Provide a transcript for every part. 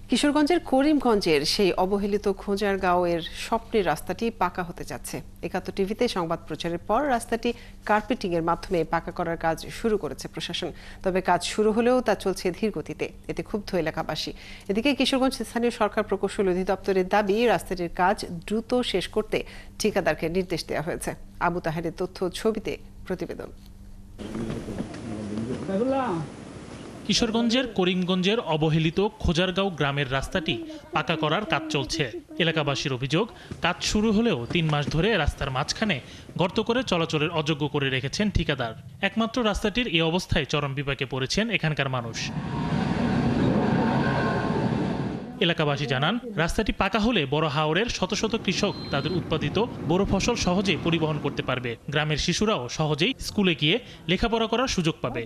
কিশোরগঞ্জের করিমগঞ্জের সেই অবহেলিত খোঁজারগাঁওয়ের স্বপ্নের রাস্তাটি পাকা হতে যাচ্ছে। একাত্তর টিভিতে সংবাদ প্রচারের পর রাস্তাটি কার্পেটিং এর মাধ্যমে পাকা করার কাজ শুরু করেছে প্রশাসন। তবে কাজ শুরু হলেও তা চলছে ধীর গতিতে, এতে ক্ষুব্ধ এলাকাবাসী। এদিকে কিশোরগঞ্জ স্থানীয় সরকার প্রকৌশল অধিদপ্তরের দাবি, রাস্তাটির কাজ দ্রুত শেষ করতে ঠিকাদারকে নির্দেশ দেওয়া হয়েছে। আবু তাহেরের তথ্য ছবিতে প্রতিবেদন। কিশোরগঞ্জের করিমগঞ্জের অবহেলিত খোঁজারগাঁও গ্রামের রাস্তাটি পাকা করার কাজ চলছে। এলাকাবাসীর অভিযোগ, কাজ শুরু হলেও ৩ মাস ধরে রাস্তার মাঝখানে গর্ত করে চলাচলের অযোগ্য করে রেখেছেন ঠিকাদার। একমাত্র রাস্তাটির এই অবস্থায় চরম বিপাকে পড়েছেন এখানকার মানুষ। এলাকাবাসী জানান, রাস্তাটি পাকা হলে বড় হাওরের শত শত কৃষক তাদের উৎপাদিত বড় ফসল সহজে পরিবহন করতে পারবে। গ্রামের শিশুরাও সহজেই স্কুলে গিয়ে লেখাপড়া করার সুযোগ পাবে।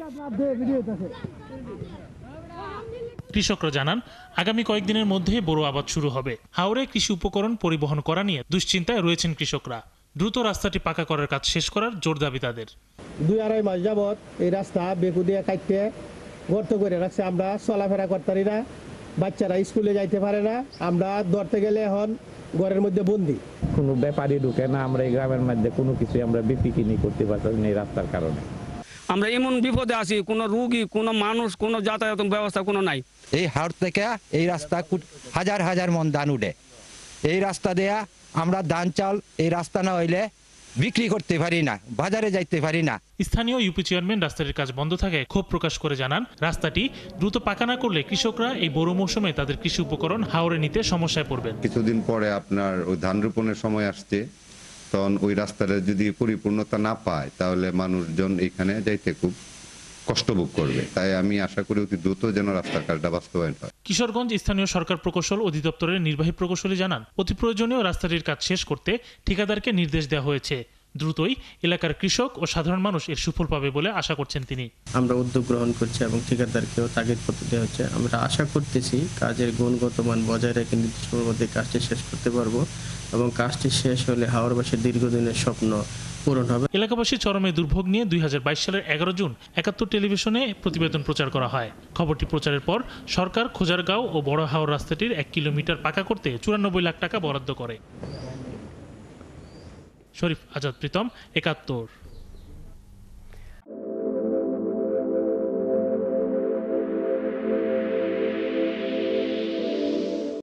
কৃষকরা জানান, আগামী কয়েকদিনের মধ্যে বোরো আবাদ শুরু হবে। হাওরে কৃষি উপকরণ পরিবহন করা নিয়ে দুশ্চিন্তায় রয়েছেন কৃষকরা। দ্রুত রাস্তাটি পাকা করার কাজ শেষ করার জোর দাবি তাদের। 2-2.5 মাস যাবত এই রাস্তা বেকু দিয়ে কাটতে গর্ত করে রাখছে। আমরা চলাফেরা করতে পারি না, বাচ্চারা স্কুলে যাইতে পারে না, আমরা ধরতে গেলে এখন ঘরের মধ্যে বন্দি। কোনো ব্যাপারী ঢুকে না, আমরা এই গ্রামের মধ্যে কোনো কিছু আমরা বিক্রি কিনি করতে পারছি না এই রাস্তার কারণে। আমরা এমন বিপদে আছি, কোনো রুগী, কোনো মানুষ, কোনো যাতায়াত ব্যবস্থা কোনো নাই। এই হাওর থেকে এই রাস্তা হাজার হাজার মন ধান উঠে। এই রাস্তা দেয়া আমরা ধান চাল এই রাস্তা না হইলে বিক্রি করতে পারি না, বাজারে যাইতে পারি না। স্থানীয় ইউপি চেয়ারম্যান রাস্তাটির কাজ বন্ধ থাকায় ক্ষোভ প্রকাশ করে জানান, রাস্তাটি দ্রুত পাকা না করলে কৃষকরা এই বড় মৌসুমে তাদের কৃষি উপকরণ হাওরে নিতে সমস্যায় পড়বেন। কিছুদিন পরে আপনার ওই ধান রোপণের সময় আসছে, তখন ওই রাস্তাটা যদি পরিপূর্ণতা না পায় তাহলে মানুষজন এখানে যাইতে খুব কষ্ট ভোগ করবে। তাই আমি আশা করি অতি দ্রুত যেন রাস্তার কাজটা বাস্তবায়ন হয়। কিশোরগঞ্জ স্থানীয় সরকার প্রকৌশল অধিদপ্তরের নির্বাহী প্রকৌশলী জানান, অতি প্রয়োজনীয় রাস্তাটির কাজ শেষ করতে ঠিকাদারকে নির্দেশ দেওয়া হয়েছে। দ্রুতই এলাকার কৃষক ও সাধারণ মানুষ এর সুফল পাবে বলে আশা করছেন তিনি। আমরা উদ্যোগ গ্রহণ করছি এবং ঠিকাদারকেও তাগিদ করতে দেওয়া হচ্ছে। আমরা আশা করতেছি কাজের গুণগত মান বজায় রেখে নির্দিষ্ট সময়ের মধ্যে কাজটি শেষ করতে পারবো এবং কাজটি শেষ হলে হাওরবাসীর দীর্ঘদিনের স্বপ্ন পূরণ হবে। এলাকাবাসীর চরমে দুর্ভোগ নিয়ে 2022 সালের 11 জুন 71 টেলিভিশনে প্রতিবেদন প্রচার করা হয়। খবরটি প্রচারের পর সরকার খোঁজারগাঁও ও বড় হাওর রাস্তাটির 1 কিলোমিটার পাকা করতে 94 লাখ টাকা বরাদ্দ করে। শরীফ আজাদ প্রীতম, 71।